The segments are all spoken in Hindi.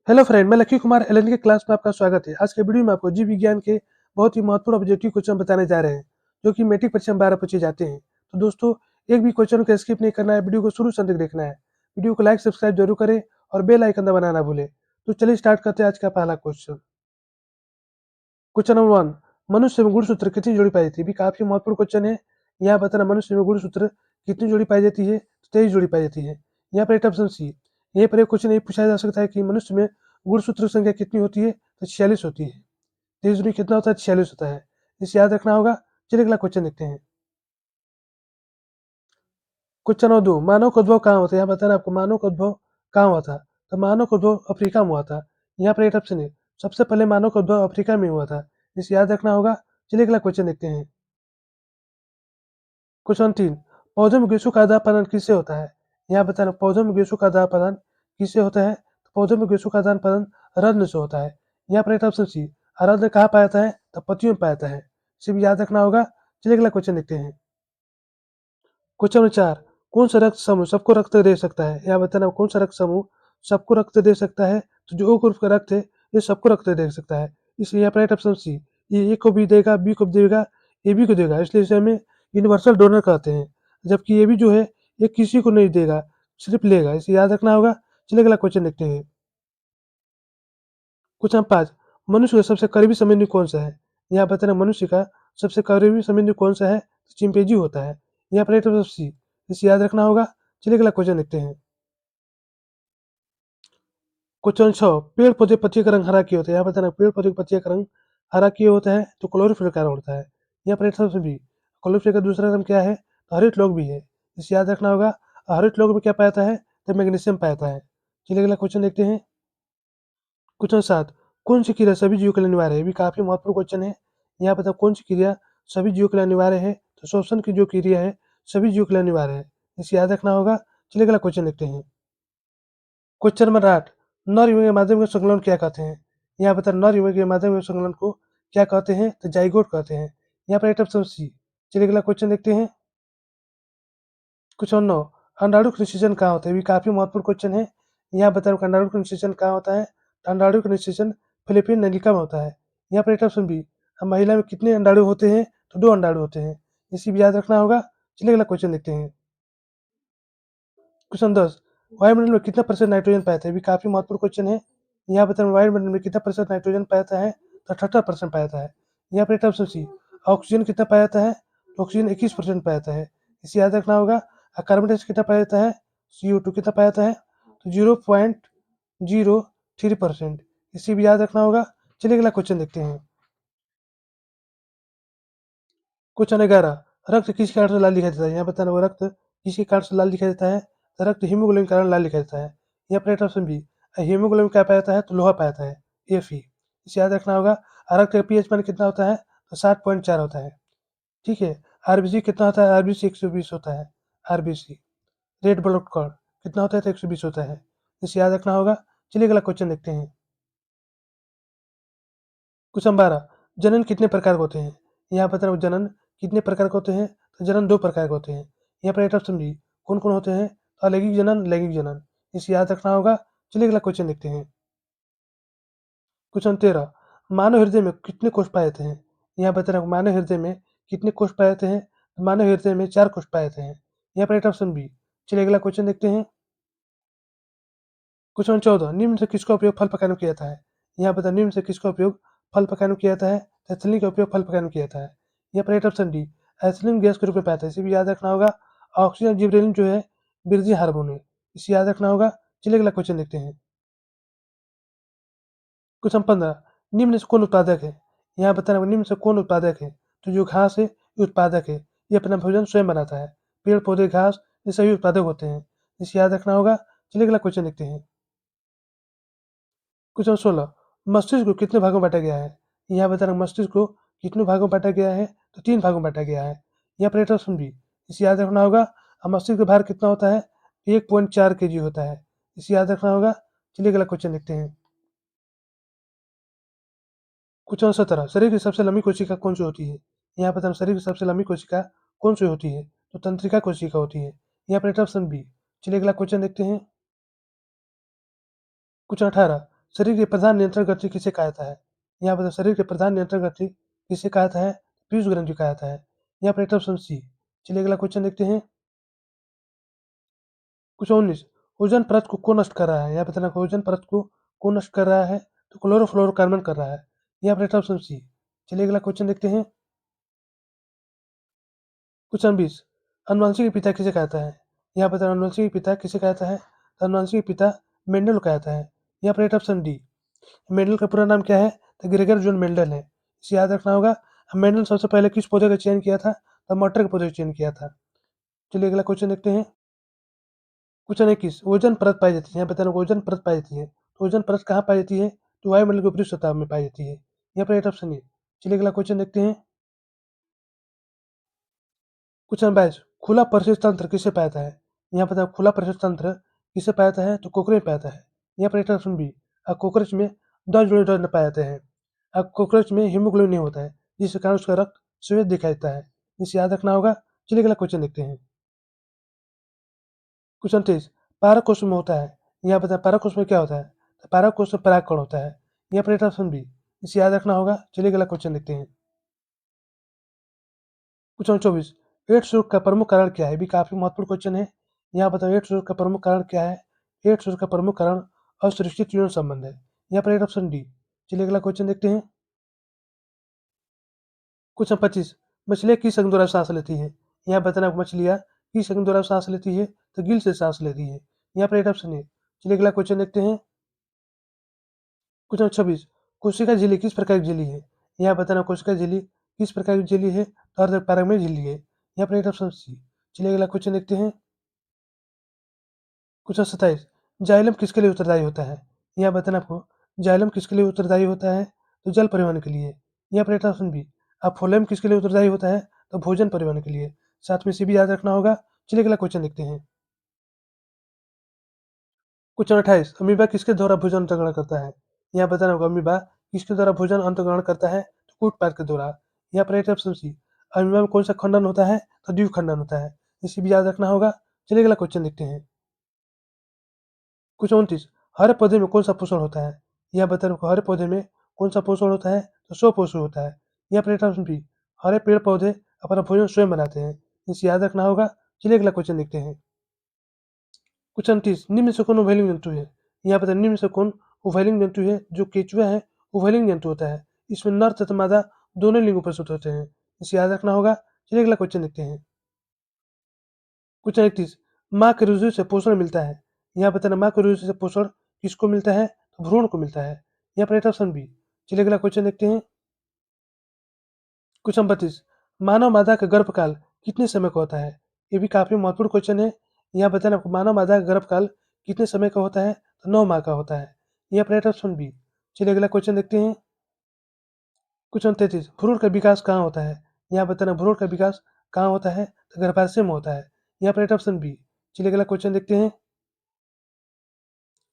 हेलो फ्रेंड, मैं लकी कुमार एलएन के क्लास में आपका स्वागत है। आज के वीडियो में आपको जीव विज्ञान के बहुत ही महत्वपूर्ण ऑब्जेक्टिव क्वेश्चन बताने जा रहे हैं, जो कि मैट्रिक परीक्षा में 12 पूछे जाते हैं। तो दोस्तों, एक भी क्वेश्चन को स्किप नहीं करना है, वीडियो को शुरू से अंत तक देखना है। वीडियो को लाइक सब्सक्राइब जरूर करें और बेल आइकन दबाना ना भूलें। तो चलिए स्टार्ट करते हैं आज का पहला क्वेश्चन। क्वेश्चन नंबर 1, मनुष्य में गुणसूत्र कितनी जोड़ी पाई जाती है? भी काफी महत्वपूर्ण क्वेश्चन है। यहाँ बताना मनुष्य में गुणसूत्र कितनी जोड़ी पाई जाती है? 23 जोड़ी पाई जाती है। यहाँ पर ऑप्शन सी, यहीं पर एक क्वेश्चन ये पूछा जा सकता है कि मनुष्य में गुणसूत्र संख्या कितनी होती है? तो 46 होती है। 23 दूनी कितना होता है? 46 होता है। इसे याद रखना होगा। चलिए अगला क्वेश्चन देखते हैं। क्वेश्चन नंबर 2, मानव का उद्भव कहाँ होता है? यहाँ बताना आपको मानव का उद्भव कहाँ हुआ था? तो मानव का उद्भव अफ्रीका में हुआ था। यहाँ पर एक ऑप्शन है, सबसे पहले मानव का उद्भव अफ्रीका में हुआ था। इसे याद रखना होगा। चलिए अगला क्वेश्चन देखते हैं। क्वेश्चन 3, पौधों में ग्रीष्मों का आदान प्रदान किससे होता है? यहाँ बताना पौधों में ग्रीष्मों का आदान प्रदान किससे होता है? तो पौधों में ग्रीष्मों का आदान प्रदान रत्न से होता है। यहाँ पर ऑप्शन सी, रत्न कहाँ पाया जाता है? तो पत्तियों में पाया जाता है। इसे भी याद रखना होगा। चलिए अगला क्वेश्चन देखते हैं। क्वेश्चन नंबर 4, कौन सा रक्त समूह सबको रक्त दे सकता है? यहाँ बताना कौन सा रक्त समूह सबको रक्त दे सकता है? तो जो ओ ग्रुप का रक्त है, ये सबको रक्त दे सकता है। इसलिए यहाँ पर ऑप्शन सी, ये ए को भी देगा, बी को भी देगा, ए बी को देगा, इसलिए इसे हमें यूनिवर्सल डोनर कहते हैं। जबकि ये भी जो है, ये किसी को नहीं देगा, सिर्फ लेगा। इसे याद रखना होगा। चलिए अगला क्वेश्चन देखते हैं। क्वेश्चन 5, मनुष्य का सबसे करीबी संबंधी कौन सा है? यहाँ बताना मनुष्य का सबसे करीबी संबंधी कौन सा है? तो चिंपैंजी होता है। यहाँ पर ऑप्शन सी, इसे याद रखना होगा। चलिए अगला क्वेश्चन देखते हैं। क्वेश्चन 6, पेड़ पौधे पत्तियों का रंग हरा क्यों होता है? यहाँ बताना पेड़ पौधे की पत्तियों का रंग हरा क्यों होता है? तो क्लोरोफिल के कारण होता है। यहाँ पर ऑप्शन बी, क्लोरोफिल का दूसरा नाम क्या है? तो हरित लौक भी है। इसे याद रखना होगा। हरित लौक में क्या पाया जाता है? तो मैग्नीशियम पाया जाता है। चलिए अगला क्वेश्चन देखते हैं। क्वेश्चन 7, कौन सी क्रिया सभी जीवों के लिए अनिवार्य है? ये भी काफी महत्वपूर्ण क्वेश्चन है। यहाँ पर कौन सी क्रिया सभी जीवों के लिए अनिवार्य है? तो श्वसन की जो क्रिया है, सभी जीवों के लिए अनिवार्य है। इसे याद रखना होगा। चलिए अगला क्वेश्चन देखते हैं। क्वेश्चन नंबर 8, नर युग्म के माध्यम के संकलन क्या कहते हैं? यहाँ पर नर युग्म के माध्यम के संकलन को क्या कहते हैं? तो जाइगोट कहते हैं। यहाँ पर ऑप्शन सी। चलिए अगला क्वेश्चन देखते हैं। क्वेश्चन 9, अंडाणु का निषेचन कहाँ होता है? ये भी काफी महत्वपूर्ण क्वेश्चन है। यहाँ बता रहा हूँ अंडाणु का निषेचन कहाँ होता है? तो अंडाणु का निषेचन फिलिपीन नलिका में होता है। यहाँ पर ऑप्शन बी, महिला में कितने अंडाणु होते हैं? तो 2 अंडाणु होते हैं। इसी भी याद रखना होगा। चलिए अगला क्वेश्चन देखते हैं। क्वेश्चन 10, वायुमंडल में कितना प्रतिशत नाइट्रोजन पाया जाता है? ये भी काफी महत्वपूर्ण क्वेश्चन है। यहाँ पर वायुमंडल में कितना प्रतिशत नाइट्रोजन पाया जाता है? तो 78% पाया जाता है। यहाँ पर ऑप्शन सी, ऑक्सीजन कितना पाया जाता है? तो ऑक्सीजन 21% पाया जाता है। इसे याद रखना होगा। कार्बन डाइऑक्साइड कितना पाया जाता है? CO2 कितना पाया जाता है? तो 0.03%। इसे भी याद रखना होगा। चलिए अगला क्वेश्चन देखते हैं। क्वेश्चन 11, रक्त किस कारण से लाल दिखाई देता है? यहाँ बताना वो रक्त किसके कारण से लाल दिखाई देता है? तो रक्त हीमोग्लोबिन के कारण लाल दिखाई देता है। यहाँ पर ऑप्शन बी, हीमोग्लोबिन क्या पाया जाता है? तो लोहा पाया जाता है, Fe। इसे याद रखना होगा। रक्त का पीएच मान कितना होता है? तो 7.4 होता है। ठीक है। आरबीसी कितना होता है? आरबीसी 120 होता है। आरबीसी रेड ब्लड कॉर्ड कितना होता है? तो 120 होता है। इसे याद रखना होगा। चलिए अगला क्वेश्चन देखते हैं। क्वेश्चन 12, जनन कितने प्रकार के होते हैं? यहाँ पर जनन कितने प्रकार के होते हैं? तो जनन 2 प्रकार के होते हैं। यहाँ पर ऑप्शन बी, कौन कौन होते हैं? तो अलैंगिक जनन, लैंगिक जनन। इसे याद रखना होगा। चलिए अगला क्वेश्चन देखते हैं। क्वेश्चन 13, मानव हृदय में कितने कोष पाए जाते हैं? यहाँ बताना मानव हृदय में कितने कोष पाए जाते हैं? तो मानव हृदय में 4 कोष पाए जाते हैं। यहाँ पर ऑप्शन बी। चलिए अगला क्वेश्चन देखते हैं। क्वेश्चन 14, निम्न से किसका उपयोग फल पकाने में किया जाता है? यहाँ पर निम्न से किसका उपयोग फल पकाने में किया जाता है? तो एथिलीन का उपयोग फल पकाने में किया जाता है। यहाँ पर ऑप्शन डी, एथिलीन गैस के रूप में पाया जाता है। इसे भी याद रखना होगा। ऑक्सीजन जिबरेलिन जो है वृद्धि हार्मोन है। इसे याद रखना होगा। चलिए अगला क्वेश्चन देखते हैं। क्वेश्चन 15, निम्न से कौन उत्पादक है? यहाँ बताना निम्न से कौन उत्पादक है? तो जो घास है, ये उत्पादक है। ये अपना भोजन स्वयं बनाता है। पेड़ पौधे घास ये सभी उत्पादक होते हैं। इसे याद रखना होगा। चलिए अगला क्वेश्चन देखते हैं। क्वेश्चन 16, मस्तिष्क को कितने भागों में बांटा गया है? यहाँ बता रहा हूँ मस्तिष्क को कितने भागों में बांटा गया है? तो 3 भागों में बांटा गया है। यहाँ पर ऑप्शन बी। इसे याद रखना होगा। मस्तिष्क का भार कितना होता है? 1.4 kg होता है। इसे याद रखना होगा। चलिए अगला क्वेश्चन देखते हैं। क्वेश्चन 17, शरीर की सबसे लंबी कोशिका कौन सी होती है? यहाँ पर शरीर की सबसे लंबी कोशिका कौन सी होती है? तो तंत्रिका कोशिका होती है। यहाँ पर ऑप्शन बी। चलिए अगला क्वेश्चन देखते हैं। क्वेश्चन 18, शरीर की प्रधान नियंत्रण ग्रंथि किसे कहा जाता है? यहाँ पर शरीर के प्रधान नियंत्रण ग्रंथि किसे कहा जाता है? पीयूष ग्रंथि कहा जाता है। यहाँ पर ऑप्शन सी। चलिए अगला क्वेश्चन देखते हैं। क्वेश्चन 19, ओजोन परत को कौन नष्ट कर रहा है? यहाँ बताना ओजोन परत को कौन नष्ट कर रहा है? तो क्लोरोफ्लोरोकार्बन कर रहा है। यहाँ पर ऑप्शन सी। चलिए अगला क्वेश्चन देखते हैं। क्वेश्चन 20, अनुवांशिक के पिता किसे कहता है? यहाँ पर अनुवांशिक के पिता किसे कहता है? तो अनुवांशिक के पिता मेंडल को कहता है। यहाँ पर ऑप्शन डी। मेंडल का पूरा नाम क्या है? तो ग्रेगर जॉन मेंडल है। इसे याद रखना होगा। मेंडल सबसे पहले किस पौधे का चयन किया था? तो मटर के पौधे का चयन किया था। चलिए अगला क्वेश्चन देखते हैं। क्वेश्चन 21, ओजोन परत पाई जाती है। यहाँ बताना ओजोन परत पाई जाती है। तो ओजोन परत कहाँ पाई जाती है? तो वायुमंडल के ऊपरी सतह में पाई जाती है। यहाँ पर राइट ऑप्शन है। चलिए अगला क्वेश्चन देखते हैं। क्वेश्चन 22, खुला परिशिष्ट तंत्र किसे पाया है? यहाँ पर खुला परिशिष्ट तंत्र किसे पाया है? तो कोकरे में पाया है। यहाँ पर राइट ऑप्शन बी। कोकरेच में 10 जोड़े रत्न पाए जाते हैं। अब कोकरेच में हीमोग्लोबिन नहीं होता है, जिस कारण उसका रक्त श्वेत दिखाई देता है। इसे याद रखना होगा। चलिए अगला क्वेश्चन देखते हैं। क्वेश्चन 23, पारकोश में होता है। यहाँ बताए पारकोश में क्या होता है? तो पारकोश में परागकण होता है। यहाँ पर राइट ऑप्शन बी। इसे याद रखना होगा। चलिए अगला क्वेश्चन देखते हैं। क्वेश्चन 24, एड्स रोग का प्रमुख कारण क्या है? भी काफी महत्वपूर्ण क्वेश्चन है। यहाँ बताओ एड्स रोग का प्रमुख कारण क्या है? एड्स रोग का प्रमुख कारण असुरक्षित यौन संबंध है। यहाँ पर राइट ऑप्शन डी। चलिए अगला क्वेश्चन देखते हैं। क्वेश्चन 25, मछलियाँ किस अंग द्वारा सांस लेती हैं? यहाँ बताना मछलियाँ किस अंग द्वारा सांस लेती है? तो गिल से सांस लेती है। यहाँ पर राइट ऑप्शन है। चलिए अगला क्वेश्चन देखते हैं। क्वेश्चन 26, कोशिका झिल्ली किस प्रकार की झिल्ली है? यहाँ बताना कोशिका झिल्ली किस प्रकार की झिल्ली है? तो अर्धपारगम्य झिल्ली है। यहाँ पर राइट ऑप्शन सी। चलिए अगला क्वेश्चन देखते हैं। क्वेश्चन 27, जाइलम किसके लिए उत्तरदायी होता है? यहाँ बताना आपको जाइलम किसके लिए उत्तरदायी होता है? तो जल परिवहन के लिए। यहाँ पर राइट ऑप्शन बी। अब फोलेम किसके लिए उत्तरदायी होता है? तो भोजन परिवहन के लिए। साथ में इसे भी याद रखना होगा। चलिए अगला क्वेश्चन देखते हैं। क्वेश्चन 28, अमीबा किसके द्वारा भोजन अंतर्ग्रहण करता है? यहाँ बताना होगा अमीबा किसके द्वारा भोजन अंतर्ग्रहण करता है? तो कूटपाद के द्वारा। यहाँ पर राइट ऑप्शन सी। अमीबा में कौन सा खंडन होता है? तो द्विखंडन होता है। इसे भी याद रखना होगा। चलिए अगला क्वेश्चन देखते हैं। क्वेश्चन 29, हर पौधे में कौन सा पोषण होता है? यह बताना हर पौधे में कौन सा पोषण होता है? तो स्व पोषण होता है। यह राइट ऑप्शन बी। हरे पेड़ पौधे अपना भोजन स्वयं बनाते हैं। इसे याद रखना होगा। चलिए अगला क्वेश्चन देखते हैं। क्वेश्चन 30, निम्न से कौन उभयलिंग जंतु है? यहाँ पर निम्न से कौन उभयलिंग जंतु है? जो केचुआ है उभयलिंग जंतु होता है। इसमें नर तथा मादा दोनों लिंग उपस्थित होते हैं। इसे याद रखना होगा। चलिए अगला क्वेश्चन देखते हैं। क्वेश्चन 31, माँ के रुधिर से पोषण मिलता है। यहाँ बताना माँ के रुधिर से पोषण किसको मिलता है? तो भ्रूण को मिलता है। यहाँ पर राइट ऑप्शन बी। चलिए अगला क्वेश्चन देखते हैं। क्वेश्चन 32, मानव मादा का गर्भकाल कितने समय का होता है? ये भी काफी महत्वपूर्ण क्वेश्चन है। यहाँ बताना आपको मानव मादा का गर्भकाल कितने समय का होता है? तो 9 माह का होता है। यहाँ पर राइट ऑप्शन बी। चलिए अगला क्वेश्चन देखते हैं। क्वेश्चन 33, भ्रूण का विकास कहाँ होता है? यहाँ बताना भ्रूण का विकास कहाँ होता है? तो गर्भाशय में होता है। यहाँ पर राइट ऑप्शन बी। चलिए अगला क्वेश्चन देखते हैं।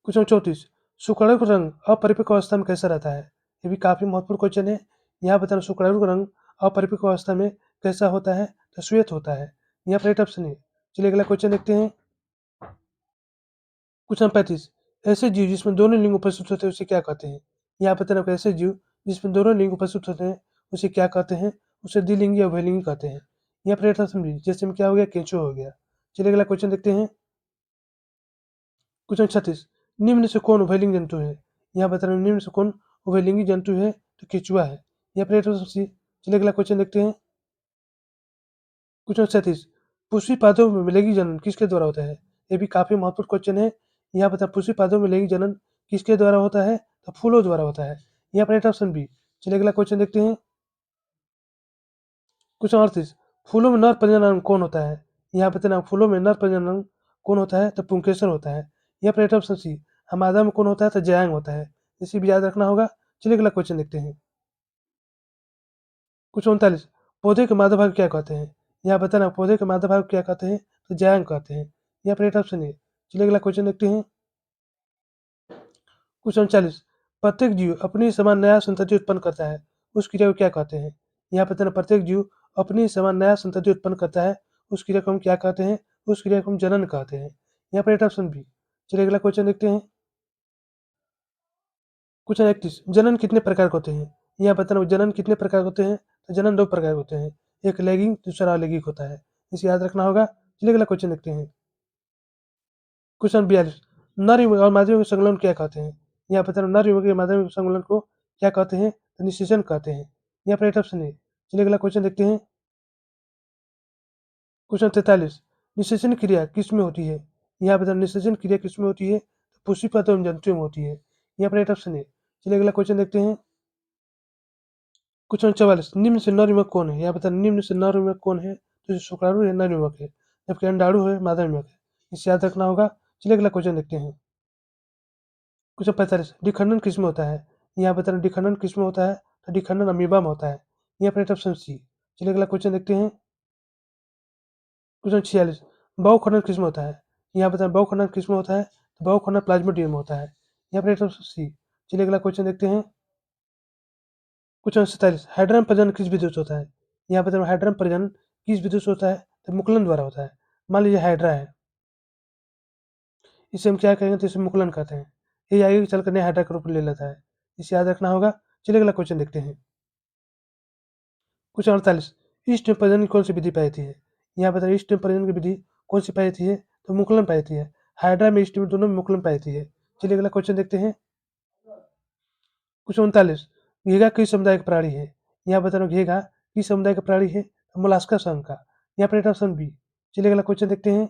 क्वेश्चन 34, शुक्राणु का रंग अपरिपक्व अवस्था में कैसा रहता है? ये भी काफी महत्वपूर्ण क्वेश्चन है। यहाँ बताना शुक्राणु का रंग अपरिपक्व अवस्था में कैसा होता है? तो श्वेत होता है। यहाँ पर राइट ऑप्शन है। चलिए अगला क्वेश्चन देखते हैं। क्वेश्चन 35, ऐसे जीव जिसमें दोनों लिंग उपस्थित होते हैं उसे क्या कहते हैं? यहाँ बताना आपको ऐसे जीव जिसमें दोनों लिंग उपस्थित होते हैं उसे क्या कहते हैं? उसे द्विलिंगी या उभयलिंगी कहते हैं। यहाँ पर राइट ऑप्शन बी। जैसे में क्या हो गया? केंचुआ हो गया। चलिए अगला क्वेश्चन देखते हैं। क्वेश्चन 36, निम्न से कौन उभयलिंगी जंतु है? यहाँ बता रहे हैं निम्न से कौन उभयलिंगी जंतु है? तो केचुआ है। यहाँ पर राइट ऑप्शन सी। चलिए अगला क्वेश्चन देखते हैं। क्वेश्चन 37, पुष्पी पादों में लैंगिक जनन किसके द्वारा होता है? ये भी काफी महत्वपूर्ण क्वेश्चन है। यहाँ बता पुष्पी पादों में लैंगिक जनन किसके द्वारा होता है? तो फूलों द्वारा होता है। यहाँ पर राइट ऑप्शन बी। चलिए अगला क्वेश्चन देखते हैं। क्वेश्चन 38, फूलों में नर प्रजनन कौन होता है? यहाँ बताना फूलों में नर प्रजनन कौन होता है? तो पुंकेसर होता है। यहाँ पर राइट ऑप्शन सी। मादा में कौन होता है? तो जयांग होता है। इसे भी याद रखना होगा। चलिए अगला क्वेश्चन देखते हैं। क्वेश्चन 39, पौधे के मादा भाग क्या कहते हैं? यहाँ बताना पौधे के मादा भाग क्या कहते हैं? तो जयांग कहते हैं। यहाँ पर राइट ऑप्शन है। चलिए अगला क्वेश्चन देखते हैं। क्वेश्चन 40, प्रत्येक जीव अपनी समान नया संतति उत्पन्न करता है, उस क्रिया को क्या कहते हैं? यहाँ बताना प्रत्येक जीव अपनी समान नया संतति उत्पन्न करता है, उस क्रिया को हम क्या कहते हैं? उस क्रिया को हम जनन कहते हैं। यहाँ पर राइट ऑप्शन बी। चलिए अगला क्वेश्चन देखते हैं। क्वेश्चन 31 जनन कितने प्रकार के होते हैं? यहाँ बताना जनन कितने प्रकार के होते हैं? तो जनन 2 प्रकार के होते हैं, एक लैगिंग दूसरा अलैंगिक होता है, इसे याद रखना होगा। चलिए अगला क्वेश्चन देखते हैं। क्वेश्चन 42 नर युवक और मादा युवक संलग्न क्या कहते हैं? यहाँ बताना नर युवक या मादा युवक संलग्न को क्या कहते हैं? तो निषेचन कहते हैं। यहाँ पर राइट ऑप्शन है। चलिए अगला क्वेश्चन देखते हैं। क्वेश्चन 43 निषेचन क्रिया किसमें होती है? यहाँ बताना निषेचन क्रिया किसमें होती है? तो पुष्पिपत्र एवं जंतुओं में होती है। यहाँ पर राइट ऑप्शन है। चलिए अगला क्वेश्चन देखते हैं। क्वेश्चन 44 निम्न से नर युवक कौन है? यहाँ बताना निम्न से नर युवक कौन है? तो जो शुक्राणु है नर युवक है, जबकि अंडाणु है मादा युवक है, इसे याद रखना होगा। चलिए अगला क्वेश्चन देखते हैं। क्वेश्चन 45 डिखंडन किसमें होता है? यहाँ बताना डिखंडन किसमें होता है? तो डिखंडन अमीबा में होता है। यहाँ पर राइट ऑप्शन सी। चलिए अगला क्वेश्चन देखते हैं। क्वेश्चन 46 बहुखंडन किसमें होता है? यहाँ बताना बहुखंडन किसमें होता है? तो बहुखंडन प्लाज्मोडियम में होता है। यहाँ पर राइट ऑप्शन सी। चलिए अगला क्वेश्चन देखते हैं। क्वेश्चन 47 हाइड्रम प्रजनन किस विधि से होता है? यहाँ बताना हाइड्रम प्रजनन किस विधि से होता है? तो मुकुलन द्वारा होता है। मान लीजिए हाइड्रा है, इसे हम क्या कहेंगे? तो इसे मुकुलन कहते हैं। ये आगे चलकर नया हाइड्रा का रूप ले लेता है, इसे याद रखना होगा। चलिए अगला क्वेश्चन देखते हैं। क्वेश्चन 48 ईस्ट में प्रजनन की कौन सी विधि पाई जाती है? यहाँ बताना ईस्ट में प्रजनन की विधि कौन सी पाई जाती है? तो मुकुलन पाई जाती है। हाइड्रा में ईस्ट में दोनों में मुकुलन पाई जाती है। चलिए अगला क्वेश्चन देखते हैं। क्वेश्चन 39 घीघा किस समुदाय का प्राणी है? यहाँ बताना घीघा किस समुदाय का प्राणी है? तो मोलास्का संघ का। यहाँ पर ऑप्शन बी। चलिए अगला क्वेश्चन देखते हैं।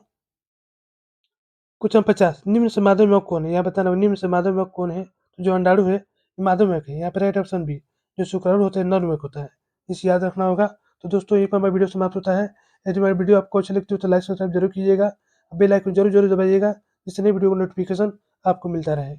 क्वेश्चन 50 निम्न से माध्यम युवक कौन है? यहाँ बताना निम्न से माध्यम युवक कौन है? तो जो अंडाणु है माध्यम युवक है। यहाँ पर राइट ऑप्शन बी। जो शुक्राणु होता है नर युवक होता है, इसे याद रखना होगा। तो दोस्तों यहीं पर हमारा वीडियो समाप्त होता है। यदि हमारी वीडियो आपको अच्छी लगती हो तो लाइक सब्सक्राइब जरूर कीजिएगा, बेल आइकन जरूर जरूर दबाइएगा, जिससे नई वीडियो का नोटिफिकेशन आपको मिलता रहे।